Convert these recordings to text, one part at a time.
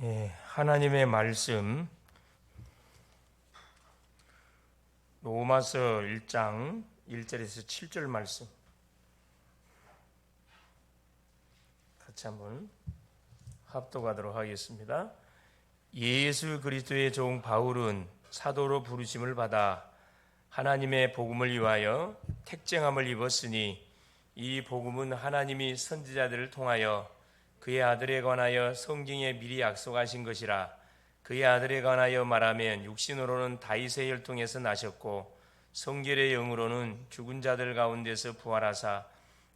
하나님의 말씀 로마서 1장 1절에서 7절 말씀 같이 한번 합독하도록 하겠습니다. 예수 그리스도의 종 바울은 사도로 부르심을 받아 하나님의 복음을 위하여 택정함을 입었으니 이 복음은 하나님이 선지자들을 통하여 그의 아들에 관하여 성경에 미리 약속하신 것이라. 그의 아들에 관하여 말하면 육신으로는 다윗의 혈통에서 나셨고 성결의 영으로는 죽은 자들 가운데서 부활하사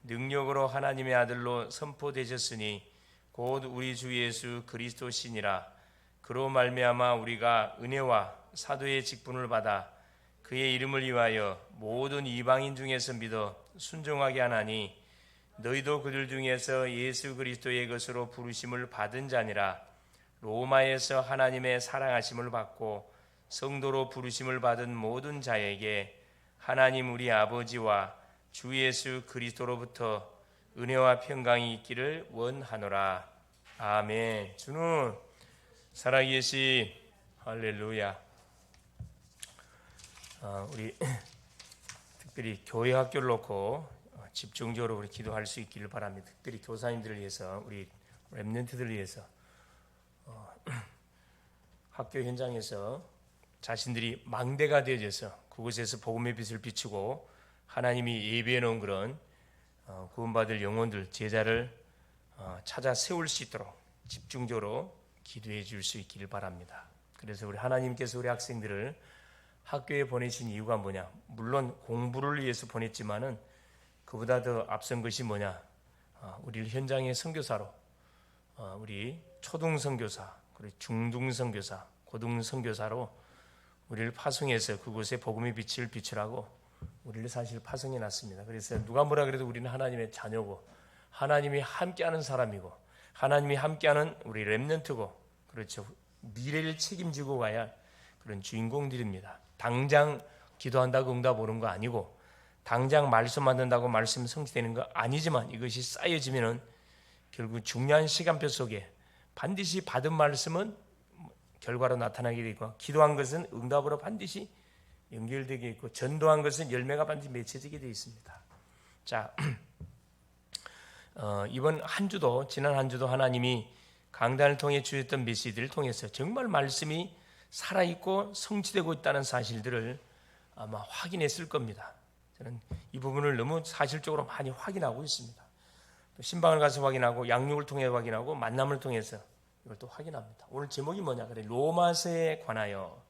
능력으로 하나님의 아들로 선포되셨으니 곧 우리 주 예수 그리스도시니라. 그로 말미암아 우리가 은혜와 사도의 직분을 받아 그의 이름을 위하여 모든 이방인 중에서 믿어 순종하게 하나니 너희도 그들 중에서 예수 그리스도의 것으로 부르심을 받은 자니라. 로마에서 하나님의 사랑하심을 받고 성도로 부르심을 받은 모든 자에게 하나님 우리 아버지와 주 예수 그리스도로부터 은혜와 평강이 있기를 원하노라. 아멘. 주는 살아계시. 할렐루야. 우리 특별히 교회 학교를 놓고 집중적으로 우리 기도할 수 있기를 바랍니다. 특별히 교사님들을 위해서, 우리 렘넌트들을 위해서 학교 현장에서 자신들이 망대가 되어져서 그곳에서 복음의 빛을 비추고 하나님이 예비해 놓은 그런 구원받을 영혼들, 제자를 찾아 세울 수 있도록 집중적으로 기도해 줄 수 있기를 바랍니다. 그래서 우리 하나님께서 우리 학생들을 학교에 보내신 이유가 뭐냐? 물론 공부를 위해서 보냈지만은 그보다 더 앞선 것이 뭐냐? 우리를 현장의 선교사로, 우리 초등 선교사, 그리고 중등 선교사, 고등 선교사로 우리를 파송해서 그곳에 복음의 빛을 비추라고 우리를 사실 파송해 놨습니다. 그래서 누가 뭐라 그래도 우리는 하나님의 자녀고 하나님이 함께하는 사람이고 하나님이 함께하는 우리 렘넌트고, 그렇죠, 미래를 책임지고 가야 할 그런 주인공들입니다. 당장 기도한다고 응답 오는 거 아니고 당장 말씀 만든다고 말씀 성취되는 거 아니지만 이것이 쌓여지면은 결국 중요한 시간표 속에 반드시 받은 말씀은 결과로 나타나게 되고, 기도한 것은 응답으로 반드시 연결되게 있고, 전도한 것은 열매가 반드시 맺혀지게 되어 있습니다. 자, 이번 한 주도, 지난 한 주도 하나님이 강단을 통해 주셨던 메시지를 통해서 정말 말씀이 살아있고 성취되고 있다는 사실들을 아마 확인했을 겁니다. 저는 이 부분을 너무 사실적으로 많이 확인하고 있습니다. 또 신방을 가서 확인하고 양육을 통해 확인하고 만남을 통해서 이걸 또 확인합니다. 오늘 제목이 뭐냐? 그래, 로마서에 관하여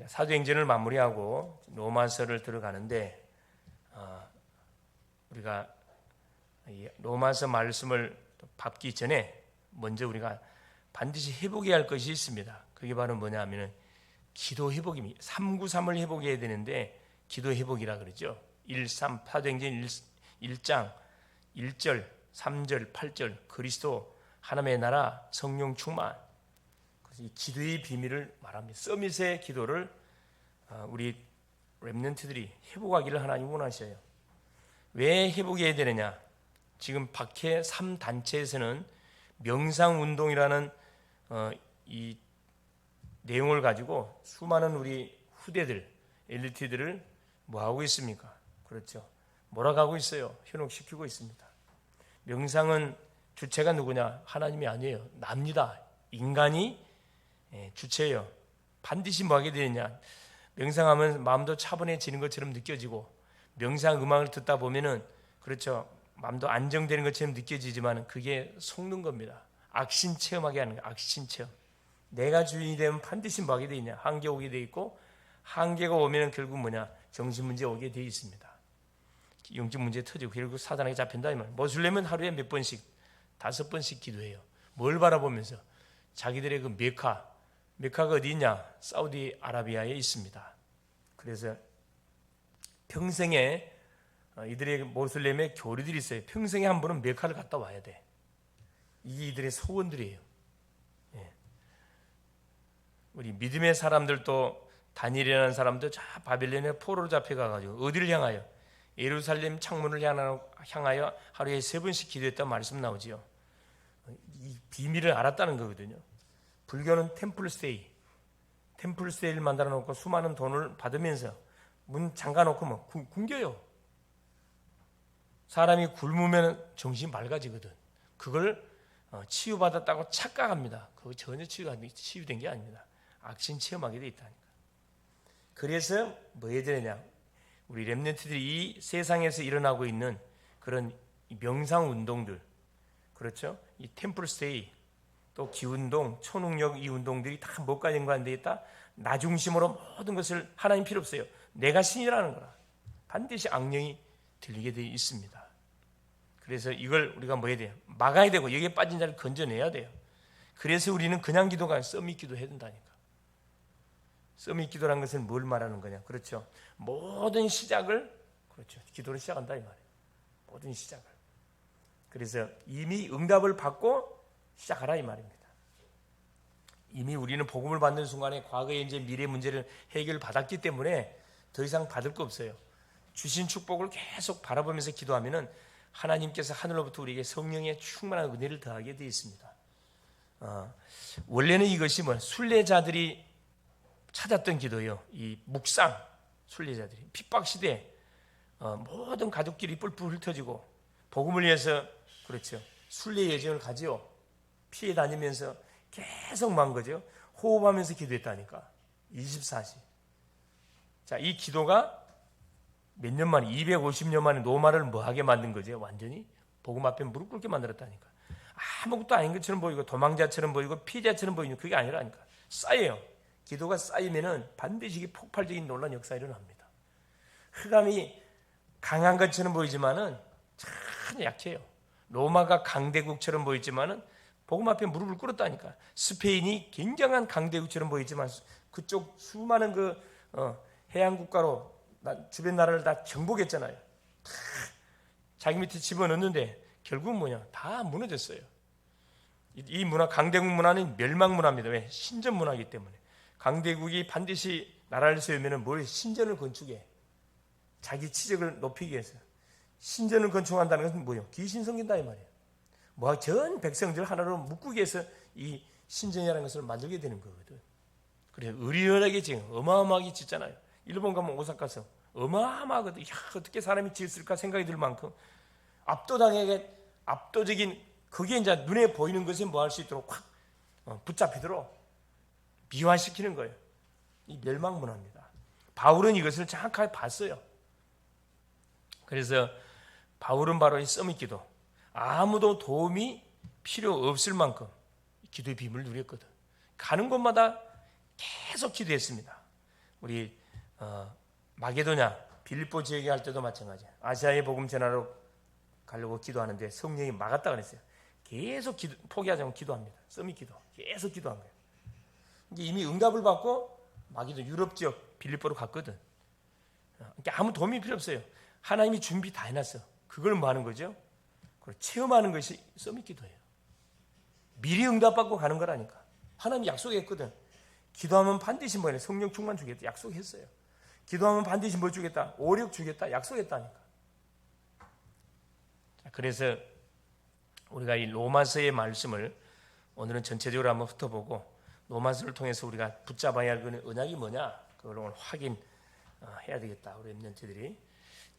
사도행전을 마무리하고 로마서를 들어가는데, 우리가 로마서 말씀을 밟기 전에 먼저 우리가 반드시 회복해야 할 것이 있습니다. 그게 바로 뭐냐 하면은 기도 회복입니다. 393을 회복해야 되는데 기도 회복이라 그러죠. 사도행전 1장 1절, 3절, 8절 그리스도 하나님의 나라 성령 충만, 그래서 이 기도의 비밀을 말합니다. 서밋의 기도를 우리 렘넌트들이 회복하기를 하나님 원하셔요. 왜 회복해야 되느냐? 지금 박해 3단체에서는 명상운동이라는 이 내용을 가지고 수많은 우리 후대들, 엘리트들을 뭐하고 있습니까? 그렇죠, 몰아가고 있어요. 현혹시키고 있습니다. 명상은 주체가 누구냐? 하나님이 아니에요. 납니다. 인간이 주체예요. 반드시 뭐 하게 되느냐? 명상하면 마음도 차분해지는 것처럼 느껴지고, 명상 음악을 듣다 보면은, 그렇죠, 마음도 안정되는 것처럼 느껴지지만 그게 속는 겁니다. 악신 체험하게 하는 거예요. 악신 체험. 내가 주인이 되면 반드시 뭐 하게 돼 있냐? 한계 오게 돼 있고, 한계가 오면 결국 뭐냐? 정신 문제 오게 돼 있습니다. 영적 문제 터지고 결국 사단에게 잡힌다 이 말. 모슬렘은 하루에 몇 번씩, 5번씩 기도해요. 뭘 바라보면서? 자기들의 그 메카가 어디 있냐? 사우디아라비아에 있습니다. 그래서 평생에 이들의 모슬렘의 교리들이 있어요. 평생에 한 번은 메카를 갔다 와야 돼. 이게 이들의 소원들이에요. 우리 믿음의 사람들도, 다니엘이라는 사람도 저 바벨론의 포로로 잡혀가가지고 어디를 향하여? 예루살렘 창문을 향하여 하루에 3번씩 기도했다는 말씀 나오지요. 이 비밀을 알았다는 거거든요. 불교는 템플스테이를 만들어 놓고 수많은 돈을 받으면서 문 잠가 놓고 뭐 굶겨요. 사람이 굶으면 정신이 맑아지거든. 그걸 치유받았다고 착각합니다. 그거 전혀 치유된 게 아닙니다. 악신 체험하게 돼 있다니까. 그래서 뭐 해야 되느냐? 우리 렘넌트들이 이 세상에서 일어나고 있는 그런 명상 운동들, 그렇죠? 이 템플스테이, 또 기운동, 초능력 이 운동들이 다 뭐가 연관되어 있다? 나 중심으로 모든 것을 하나님 필요 없어요. 내가 신이라는 거라. 반드시 악령이 들리게 되어 있습니다. 그래서 이걸 우리가 뭐 해야 돼요? 막아야 되고 여기에 빠진 자를 건져내야 돼요. 그래서 우리는 그냥 기도가 아니라 서밋 기도 해야 된다니까. 서밋 기도라는 것은 뭘 말하는 거냐? 그렇죠. 모든 시작을, 그렇죠, 기도로 시작한다 이 말이에요. 모든 시작을. 그래서 이미 응답을 받고 시작하라 이 말입니다. 이미 우리는 복음을 받는 순간에 과거의 이제 미래 문제를 해결받았기 때문에 더 이상 받을 거 없어요. 주신 축복을 계속 바라보면서 기도하면은 하나님께서 하늘로부터 우리에게 성령의 충만한 은혜를 더하게 되어 있습니다. 원래는 이것이 순례자들이 찾았던 기도예요. 이 묵상 순례자들이 핍박 시대에 모든 가족끼리 뿔뿔 흩어지고 복음을 위해서, 그렇죠, 순례 여정을 가지요. 피해 다니면서 계속 만 거죠. 호흡하면서 기도했다니까. 24시. 자, 이 기도가 몇 년 만에, 250년 만에 노마를 뭐하게 만든 거죠. 완전히 복음 앞에 무릎 꿇게 만들었다니까. 아무것도 아닌 것처럼 보이고 도망자처럼 보이고 피해자처럼 보이는 그게 아니라니까. 쌓여요. 기도가 쌓이면은 반드시 폭발적인 놀라운 역사가 일어납니다. 흑암이 강한 것처럼 보이지만은 참 약해요. 로마가 강대국처럼 보이지만은 복음 앞에 무릎을 꿇었다니까. 스페인이 굉장한 강대국처럼 보이지만 그쪽 수많은 해안 국가로 주변 나라를 다 정복했잖아요. 다 자기 밑에 집어넣는데 결국 뭐냐? 다 무너졌어요. 이 문화, 강대국 문화는 멸망 문화입니다. 왜? 신전 문화이기 때문에. 강대국이 반드시 나라를 세우면 뭘 신전을 건축해. 자기 치적을 높이기 위해서. 신전을 건축한다는 것은 뭐예요? 귀신 섬긴다 이 말이에요. 전 백성들 하나로 묶기 위해서 이 신전이라는 것을 만들게 되는 거거든. 그래서 의리하게 지금 어마어마하게 짓잖아요. 일본 가면 오사카서 어마어마하거든. 어떻게 사람이 지었을까 생각이 들 만큼 압도적인, 그게 이제 눈에 보이는 것에 뭐 할 수 있도록 확 붙잡히도록 미화시키는 거예요. 이 멸망 문화입니다. 바울은 이것을 정확하게 봤어요. 그래서 바울은 바로 이 서밋 기도, 아무도 도움이 필요 없을 만큼 기도의 비밀을 누렸거든. 가는 곳마다 계속 기도했습니다. 우리 마게도냐 빌립보 지역에 갈 때도 마찬가지야. 아시아의 복음 전하러 가려고 기도하는데 성령이 막았다 그랬어요. 계속 포기하지 않고 기도합니다. 서밋 기도 계속 기도한 거예요. 이미 응답을 받고 마게도 유럽 지역 빌립보로 갔거든. 그러니까 아무 도움이 필요 없어요. 하나님이 준비 다 해놨어. 그걸 뭐 하는 거죠? 그걸 체험하는 것이 서밋 기도예요. 미리 응답받고 가는 거라니까. 하나님이 약속했거든. 기도하면 반드시 뭐냐? 성령 충만 주겠다. 약속했어요. 기도하면 반드시 뭘 주겠다? 오력 주겠다. 약속했다니까. 그래서 우리가 이 로마서의 말씀을 오늘은 전체적으로 한번 훑어보고 로마서를 통해서 우리가 붙잡아야 할 그 언약이 뭐냐? 그걸 오늘 확인해야 되겠다. 우리 렘넌트들이.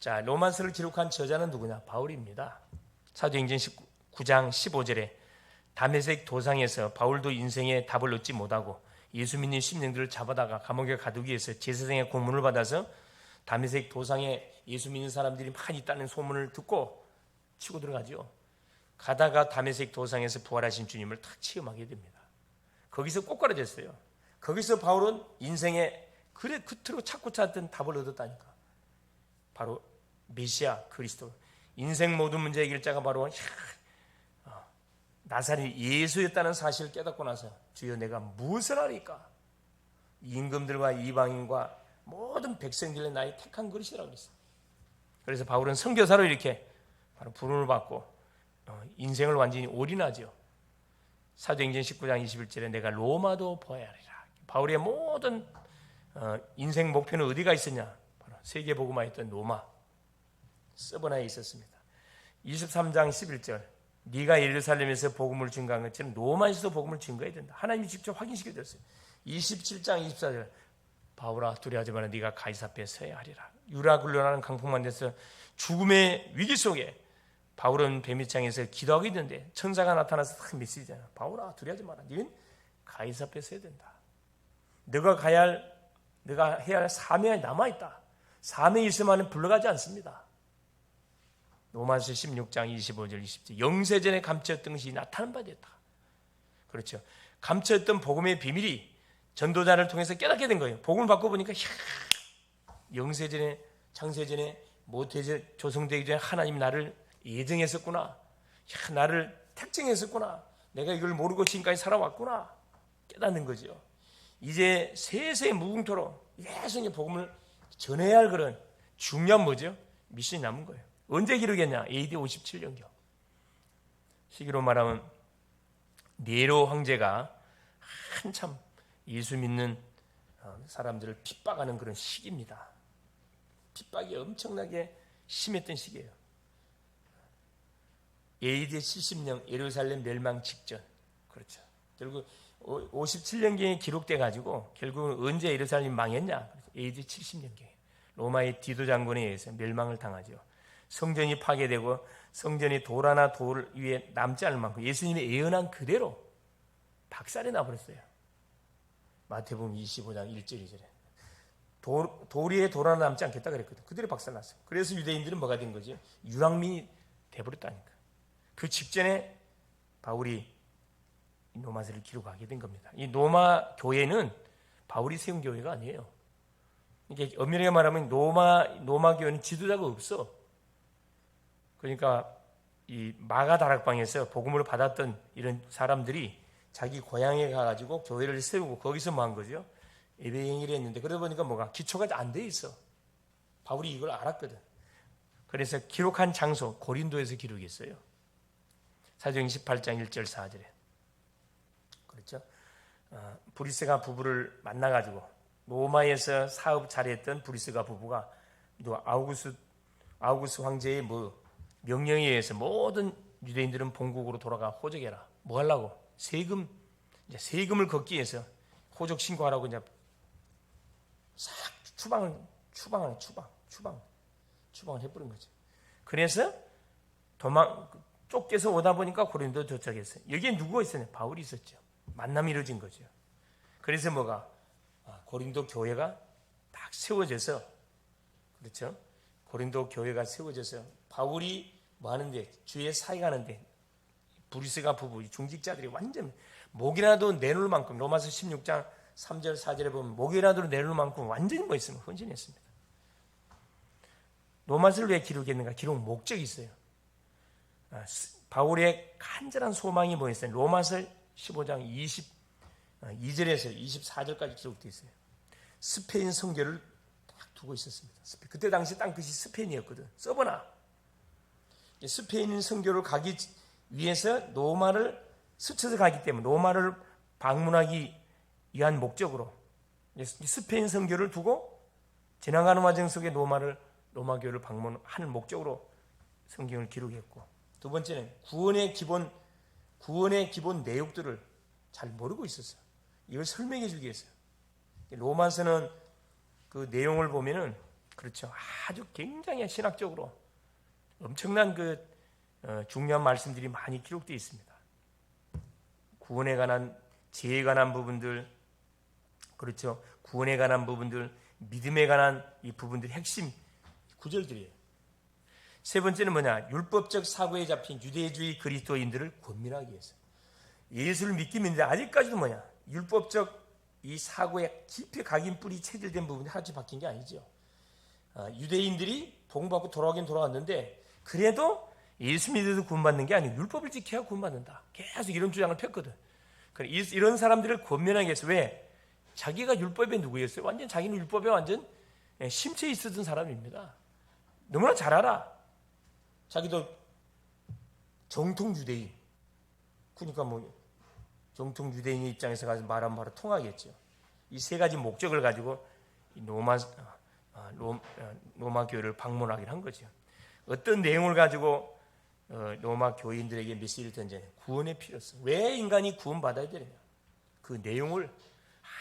자, 로마서를 기록한 저자는 누구냐? 바울입니다. 사도행전 19장 15절에 다메섹 도상에서 바울도 인생의 답을 얻지 못하고 예수 믿는 심령들을 잡아다가 감옥에 가두기 위해서 제사장의 공문을 받아서 다메섹 도상에 예수 믿는 사람들이 많이 있다는 소문을 듣고 치고 들어가죠. 가다가 다메섹 도상에서 부활하신 주님을 탁 체험하게 됩니다. 거기서 꼬꾸라졌어요. 거기서 바울은 인생의 그토록 찾고 찾던 답을 얻었다니까. 바로 메시아 그리스도, 인생 모든 문제 해결자가 바로 나사렛 예수였다는 사실을 깨닫고 나서 주여 내가 무엇을 하리까? 임금들과 이방인과 모든 백성들의 나의 택한 그릇이라고 그랬어요. 그래서 바울은 선교사로 이렇게 바로 부름을 받고 인생을 완전히 올인하죠. 사도행전 19장 21절에 내가 로마도 보아야 하리라. 바울의 모든 인생 목표는 어디가 있었냐? 바로 세계복음화했던 로마 서버나에 있었습니다. 23장 11절 네가 예루살렘에서 복음을 증거한 것처럼 로마에서도 복음을 증거해야 된다. 하나님이 직접 확인시켜 줬어요. 27장 24절 바울아 두려워하지 마라. 네가 가이사 앞에 서야 하리라. 유라굴로라는 강풍만 돼서 죽음의 위기 속에 바울은 뱀이창에서 기도하고 있는데 천사가 나타나서 딱 메시지잖아. 바울아 두려워하지 마라. 너는 가이사 앞에 서야 된다. 너가 해야 할 사명이 남아있다. 사명이 있으면 불러가지 않습니다. 로마서 16장 25절 20절 영세전에 감추었던 것이 나타난 바 되었다. 그렇죠. 감추었던 복음의 비밀이 전도자를 통해서 깨닫게 된 거예요. 복음을 받고 보니까 영세전에 창세전에 모태전 조성되기 전에 하나님 나를 예정했었구나. 나를 택정했었구나. 내가 이걸 모르고 지금까지 살아왔구나. 깨닫는 거죠. 이제 세세 무궁토록 계속 복음을 전해야 할 그런 중요한 뭐죠? 미션이 남은 거예요. 언제 기록했냐? AD 57년경. 시기로 말하면 네로 황제가 한참 예수 믿는 사람들을 핍박하는 그런 시기입니다. 핍박이 엄청나게 심했던 시기예요. AD 70년 예루살렘 멸망 직전. 그렇죠. 결국 57년경에 기록돼 가지고 결국 언제 예루살렘이 망했냐? AD 70년경에 로마의 디도 장군에 의해서 멸망을 당하죠. 성전이 파괴되고 성전이 돌 하나 돌 위에 남지 않을 만큼 예수님이 예언한 그대로 박살이 나버렸어요. 마태복음 25장 1절 2절에 돌 위에 돌 하나 남지 않겠다 그랬거든. 그대로 박살났어요. 그래서 유대인들은 뭐가 된 거지? 유랑민이 돼버렸다니까. 그 직전에 바울이 로마서를 기록하게 된 겁니다. 이 로마 교회는 바울이 세운 교회가 아니에요. 이게 엄밀하게 말하면 로마 교회는 지도자가 없어. 그러니까 이 마가 다락방에서 복음을 받았던 이런 사람들이 자기 고향에 가가지고 교회를 세우고 거기서 뭐 한 거죠? 예배행위를 했는데 그러다 보니까 뭐가 기초가 안 돼 있어. 바울이 이걸 알았거든. 그래서 기록한 장소 고린도에서 기록했어요. 사도행 18장 1절 4절에 그렇죠? 브리스가 부부를 만나가지고 로마에서 사업 잘했던 브리스가 부부가 아우구스 황제의 명령에 의해서 모든 유대인들은 본국으로 돌아가 호적해라. 뭐 하려고? 세금을 걷기 위해서 호적 신고하라고 이제 싹 추방을 해버린 거죠. 그래서 쫓겨서 오다 보니까 고린도 도착했어요. 여기에 누구가 있었냐? 바울이 있었죠. 만남이 이루어진 거죠. 그래서 고린도 교회가 딱 세워져서 그렇죠. 고린도 교회가 세워져서 바울이 뭐 하는데 주의 사역 하는데 브리스가 부부 중직자들이 완전 목이라도 내놓을 만큼 로마서 16장 3절 4절에 보면 목이라도 내놓을 만큼 완전히 뭐 있으면 헌신했습니다. 로마서를 왜 기록했는가? 기록 목적이 있어요. 바울의 간절한 소망이 뭐였어요? 로마서 15장 22절에서 24절까지 기록되어 있어요. 스페인 선교를 딱 두고 있었습니다. 그때 당시 땅끝이 스페인이었거든. 써보나. 스페인 선교를 가기 위해서 로마를 스쳐서 가기 때문에 로마를 방문하기 위한 목적으로 스페인 선교를 두고 지나가는 과정 속에 로마 교회를 방문하는 목적으로 성경을 기록했고, 두 번째는 구원의 기본 내용들을 잘 모르고 있었어요. 이걸 설명해 주기 위해서. 로마서는 그 내용을 보면은 그렇죠. 아주 굉장히 신학적으로 엄청난 중요한 말씀들이 많이 기록되어 있습니다. 구원에 관한 죄에 관한 부분들, 그렇죠. 구원에 관한 부분들, 믿음에 관한 이 부분들이 핵심 구절들이에요. 세 번째는 뭐냐? 율법적 사고에 잡힌 유대주의 그리스도인들을 권면하기 위해서. 예수를 믿긴 믿는데 아직까지도 뭐냐? 율법적 이 사고에 깊이 각인 뿌리 체질된 부분이 하나씩 바뀐 게 아니죠. 유대인들이 복음받고 돌아가긴 돌아왔는데 그래도 예수 믿어도 구원받는 게 아니고 율법을 지켜야 구원받는다. 계속 이런 주장을 폈거든. 이런 사람들을 권면하기 위해서. 왜? 자기가 율법의 누구였어요? 완전 자기는 율법에 완전 심취해 있었던 사람입니다. 너무나 잘 알아. 자기도 정통 유대인. 그러니까 정통 유대인의 입장에서 가서 말하면 바로 통하겠죠. 이 세 가지 목적을 가지고 로마 교회를 방문하긴 한 거죠. 어떤 내용을 가지고 로마 교인들에게 메시지를 던져요. 구원의 필요성. 왜 인간이 구원받아야 되느냐. 그 내용을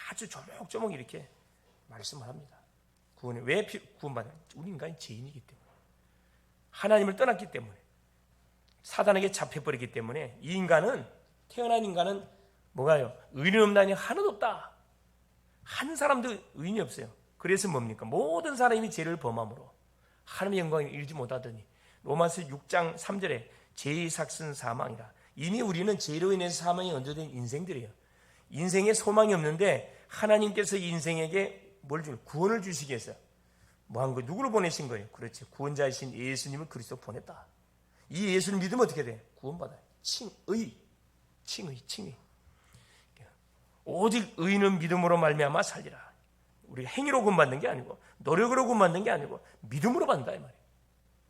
아주 조목조목 이렇게 말씀을 합니다. 구원이 왜 구원받아야 되느냐. 우리 인간이 죄인이기 때문에. 하나님을 떠났기 때문에. 사단에게 잡혀버렸기 때문에 이 인간은, 태어난 인간은 뭐가요? 의인 없나니 하나도 없다. 한 사람도 의인이 없어요. 그래서 뭡니까? 모든 사람이 죄를 범함으로 하나님의 영광을 이루지 못하더니 로마서 6장 3절에 죄의 삭슨 사망이라. 이미 우리는 죄로 인해서 사망이 얹어진 인생들이에요. 인생에 소망이 없는데 하나님께서 이 인생에게 뭘 주는? 구원을 주시기 위해서 뭐한 거예요? 누구를 보내신 거예요? 그렇지, 구원자이신 예수님을 그리스도 보냈다. 이 예수를 믿으면 어떻게 돼? 구원받아요. 칭의. 오직 의인은 믿음으로 말미암아 살리라. 우리가 행위로 구원받는 게 아니고 노력으로 구원받는 게 아니고 믿음으로 받는다 이 말이에요.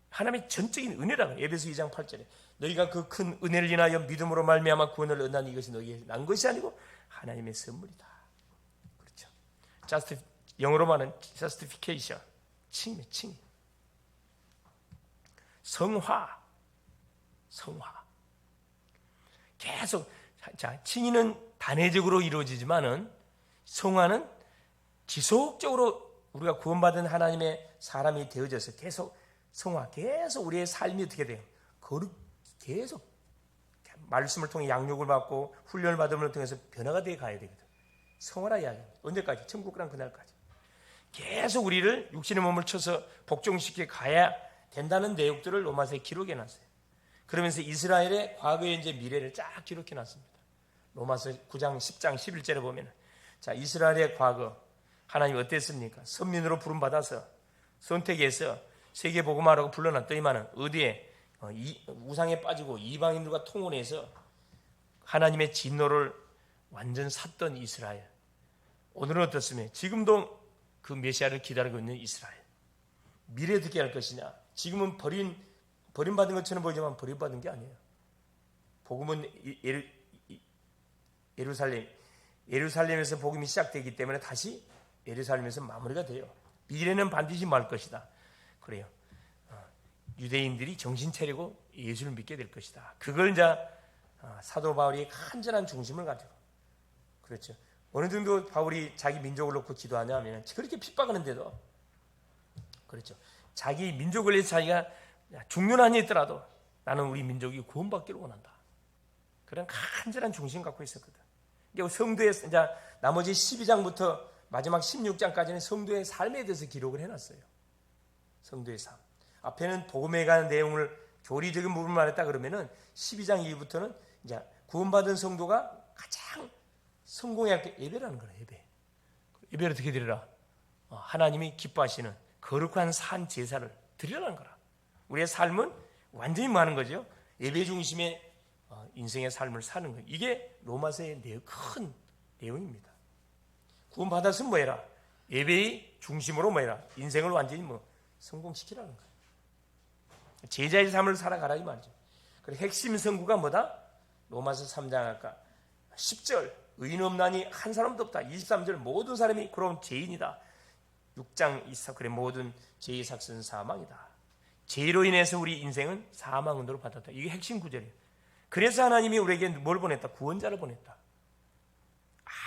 하나님의 전적인 은혜라고. 에베소 2장 8절에 너희가 그 큰 은혜를 인하여 믿음으로 말미암아 구원을 얻나니 이것이 너희에게 난 것이 아니고 하나님의 선물이다. 그렇죠. 영어로 말하는 justification. 칭의. 성화. 계속. 자, 칭의는 단회적으로 이루어지지만은 성화는 지속적으로 우리가 구원받은 하나님의 사람이 되어져서 계속 성화, 계속 우리의 삶이 어떻게 돼요? 계속 말씀을 통해 양육을 받고 훈련을 받음을 통해서 변화가 되어 가야 되거든. 성화라 이야기합니다. 언제까지? 천국 가는 그날까지. 계속 우리를 육신의 몸을 쳐서 복종시켜 가야 된다는 내용들을 로마서에 기록해 놨어요. 그러면서 이스라엘의 과거의 이제 미래를 쫙 기록해 놨습니다. 로마서 9장 10장 11절에 보면, 자, 이스라엘의 과거 하나님 어땠습니까? 선민으로 부름받아서 선택해서 세계 복음화라고 불러놨더니만은 어디에 우상에 빠지고 이방인들과 통혼해서 하나님의 진노를 완전 샀던 이스라엘. 오늘은 어떻습니까? 지금도 그 메시아를 기다리고 있는 이스라엘. 미래에 어떻게 할 것이냐? 지금은 버림받은 것처럼 보이지만 버림받은 게 아니에요. 복음은 예루살렘에서 복음이 시작되기 때문에 다시 예루살렘에서 마무리가 돼요. 미래는 반드시 말 것이다. 그래요. 유대인들이 정신 차리고 예수를 믿게 될 것이다. 그걸 이제 사도 바울이 간절한 중심을 가지고, 그렇죠. 어느 정도 바울이 자기 민족을 놓고 기도하냐면 그렇게 핍박하는데도, 그렇죠. 자기 민족을 위해서 자기가 죽는 한이 있더라도 나는 우리 민족이 구원받기를 원한다. 그런 간절한 중심 갖고 있었거든. 성도의 이제 나머지 12장부터 마지막 16장까지는 성도의 삶에 대해서 기록을 해놨어요. 성도의 삶. 앞에는 복음에 관한 내용을 교리적인 부분을 말했다 그러면은 12장 이후부터는 이제 구원받은 성도가 가장 성공해야 할 게 예배라는 거예요. 예배를 어떻게 드리라? 하나님이 기뻐하시는 거룩한 산 제사를 드리라는 거라. 우리의 삶은 완전히 많은 거죠. 예배 중심의 인생의 삶을 사는 거예요. 이게 로마서의 큰 내용입니다. 구원받았으면 뭐해라? 예배의 중심으로 뭐해라? 인생을 완전히 성공시키라는 거예요. 제자의 삶을 살아가라 이 말이죠. 그리고 핵심 성구가 뭐다? 로마서 3장 아까 10절 의인 없나니 한 사람도 없다. 23절 모든 사람이 그럼 죄인이다. 6장 24 그래 모든 죄의 삭슨 사망이다. 죄로 인해서 우리 인생은 사망으로 받았다. 이게 핵심 구절이에요. 그래서 하나님이 우리에게 뭘 보냈다? 구원자를 보냈다.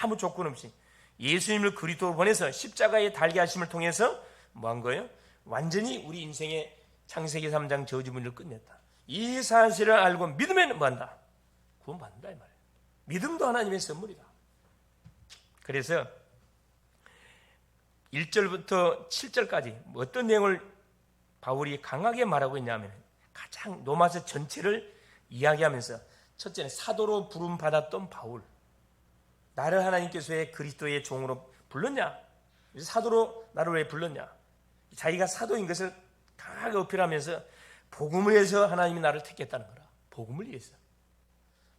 아무 조건 없이 예수님을 그리스도로 보내서 십자가에 달게 하심을 통해서 뭐한 거예요? 완전히 우리 인생의 창세기 3장 저주문을 끝냈다. 이 사실을 알고 믿으면 뭐한다? 구원받는다 이 말이에요. 믿음도 하나님의 선물이다. 그래서 1절부터 7절까지 어떤 내용을 바울이 강하게 말하고 있냐면 가장 로마서 전체를 이야기하면서 첫째는 사도로 부름받았던 바울. 나를 하나님께서 왜 그리스도의 종으로 불렀냐? 사도로 나를 왜 불렀냐? 자기가 사도인 것을 강하게 어필하면서 복음을 위해서 하나님이 나를 택했다는 거라. 복음을 위해서.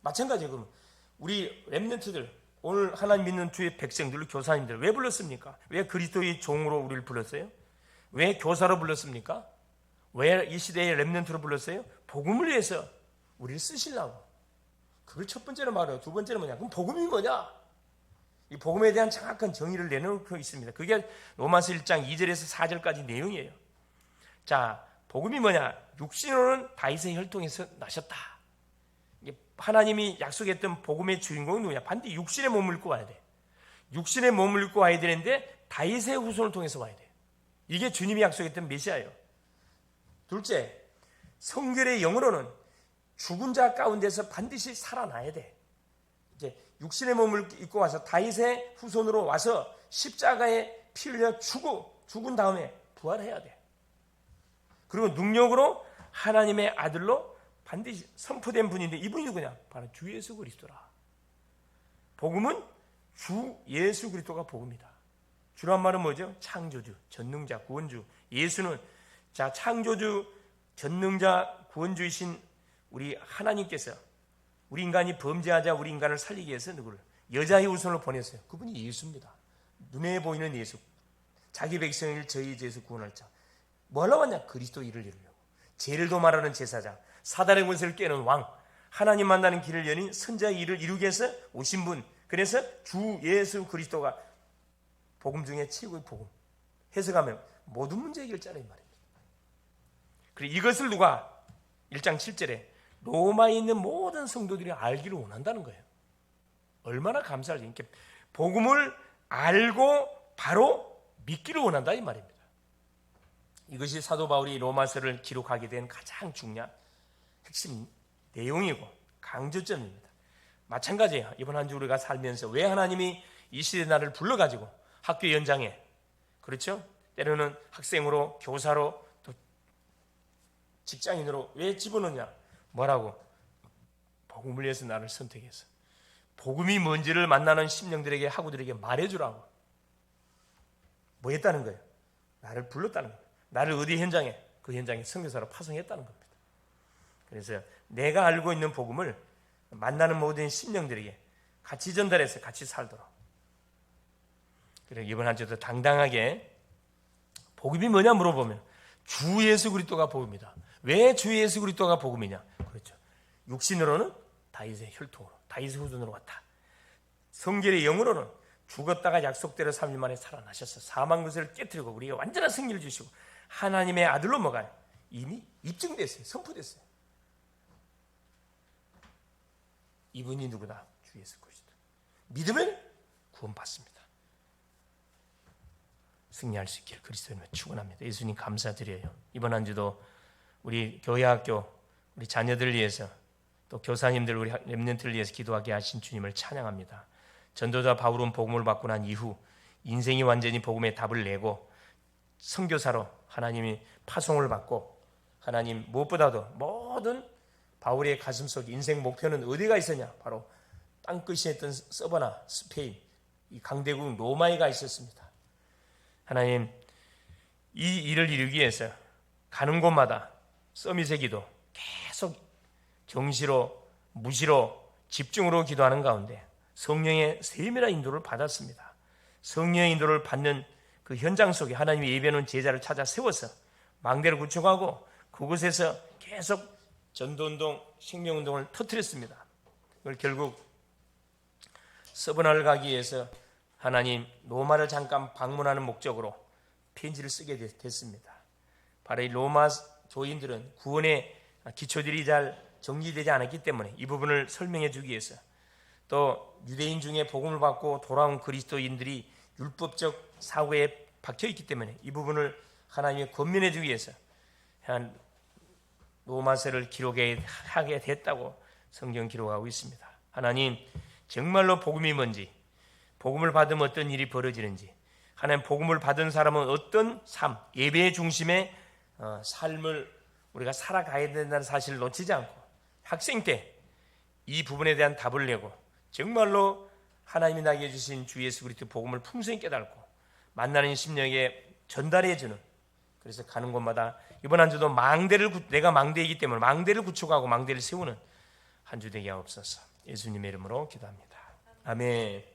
마찬가지로 우리 렘넌트들, 오늘 하나님 믿는 주의 백성들, 교사님들 왜 불렀습니까? 왜 그리스도의 종으로 우리를 불렀어요? 왜 교사로 불렀습니까? 왜 이 시대의 렘넌트로 불렀어요? 복음을 위해서 우리를 쓰시려고. 그걸 첫 번째로 말해요. 두 번째로 뭐냐? 그럼 복음이 뭐냐? 이 복음에 대한 정확한 정의를 내놓고 있습니다. 그게 로마서 1장 2절에서 4절까지 내용이에요. 자, 복음이 뭐냐? 육신으로는 다윗의 혈통에서 나셨다. 하나님이 약속했던 복음의 주인공은 누구냐? 반드시 육신의 몸을 입고 와야 돼. 육신의 몸을 입고 와야 되는데 다윗의 후손을 통해서 와야 돼. 이게 주님이 약속했던 메시아예요. 둘째, 성결의 영으로는 죽은 자 가운데서 반드시 살아나야 돼. 이제 육신의 몸을 입고 와서 다윗의 후손으로 와서 십자가에 피 흘려 죽은 다음에 부활해야 돼. 그리고 능력으로 하나님의 아들로 반드시 선포된 분인데 이분이 누구냐? 바로 주 예수 그리스도라. 복음은 주 예수 그리스도가 복음이다. 주란 말은 뭐죠? 창조주, 전능자, 구원주. 예수는 자 창조주, 전능자, 구원주이신 우리 하나님께서 우리 인간이 범죄하자 우리 인간을 살리기 위해서 누구를? 여자의 후손을 보냈어요. 그분이 예수입니다. 눈에 보이는 예수. 자기 백성을 저희 죄에서 구원할 자. 뭐 하려고 왔냐? 그리스도 일을 이루려고. 죄를 도말하는 제사장, 사단의 권세를 깨는 왕, 하나님 만나는 길을 여는 선자의 일을 이루기 위해서 오신 분. 그래서 주 예수 그리스도가 복음 중에 최고의 복음. 해석하면 모든 문제 해결자라 이 말입니다. 그리고 이것을 누가 1장 7절에 로마에 있는 모든 성도들이 알기를 원한다는 거예요. 얼마나 감사하지. 이렇게 복음을 알고 바로 믿기를 원한다 이 말입니다. 이것이 사도 바울이 로마서를 기록하게 된 가장 중요한 핵심 내용이고 강조점입니다. 마찬가지예요. 이번 한 주 우리가 살면서 왜 하나님이 이 시대 나를 불러가지고 학교 연장에, 그렇죠? 때로는 학생으로, 교사로, 또 직장인으로 왜 집어넣냐? 뭐라고? 복음을 위해서 나를 선택해서 복음이 뭔지를 만나는 심령들에게, 학우들에게 말해주라고. 뭐 했다는 거예요? 나를 불렀다는 거예요. 나를 어디 현장에? 그 현장에 선교사로 파송했다는 겁니다. 그래서 내가 알고 있는 복음을 만나는 모든 심령들에게 같이 전달해서 같이 살도록. 그래서 이번 한 주도 당당하게 복음이 뭐냐 물어보면 주 예수 그리스도가 복음이다. 왜 주 예수 그리스도가 복음이냐? 그렇죠. 육신으로는 다윗의 혈통으로, 다윗의 후손으로 왔다. 성결의 영으로는 죽었다가 약속대로 3일 만에 살아나셔서 사망 것을 깨뜨리고 우리에게 완전한 승리를 주시고 하나님의 아들로 뭐가요? 이미 입증됐어요. 선포됐어요. 이분이 누구다? 주 예수 그리스도. 믿으면 구원받습니다. 승리할 수 있기를 그리스도님을 축원합니다. 예수님 감사드려요. 이번 한 주도 우리 교회학교 우리 자녀들을 위해서 또 교사님들 우리 렘넌트를 위해서 기도하게 하신 주님을 찬양합니다. 전도자 바울은 복음을 받고 난 이후 인생이 완전히 복음의 답을 내고 선교사로 하나님이 파송을 받고 하나님 무엇보다도 모든 바울의 가슴속 인생 목표는 어디가 있었냐? 바로 땅끝이 있던 서버나 스페인 이 강대국 로마에 가 있었습니다. 하나님 이 일을 이루기 위해서 가는 곳마다 서밋의 기도 계속 정시로 무시로 집중으로 기도하는 가운데 성령의 세밀한 인도를 받았습니다. 성령의 인도를 받는 그 현장 속에 하나님이 예배하는 제자를 찾아 세워서 망대를 구축하고 그곳에서 계속 전도운동, 생명운동을 터뜨렸습니다. 그걸 결국 서버나를 가기 위해서 하나님 로마를 잠깐 방문하는 목적으로 편지를 쓰게 됐습니다. 바로 이 로마 교인들은 구원의 기초들이 잘 정리되지 않았기 때문에 이 부분을 설명해 주기 위해서 또 유대인 중에 복음을 받고 돌아온 그리스도인들이 율법적 사고에 박혀 있기 때문에 이 부분을 하나님이 권면해 주기 위해서 로마서를 기록하게 됐다고 성경 기록하고 있습니다. 하나님 정말로 복음이 뭔지, 복음을 받으면 어떤 일이 벌어지는지, 하나님 복음을 받은 사람은 어떤 삶, 예배의 중심의 삶을 우리가 살아가야 된다는 사실을 놓치지 않고 학생 때 이 부분에 대한 답을 내고 정말로 하나님이 나에게 주신 주 예수 그리스도 복음을 풍성히 깨닫고 만나는 심령에게 전달해주는, 그래서 가는 곳마다 이번 한 주도 내가 망대이기 때문에 망대를 구축하고 망대를 세우는 한 주 되게 하옵소서. 예수님의 이름으로 기도합니다. 아멘.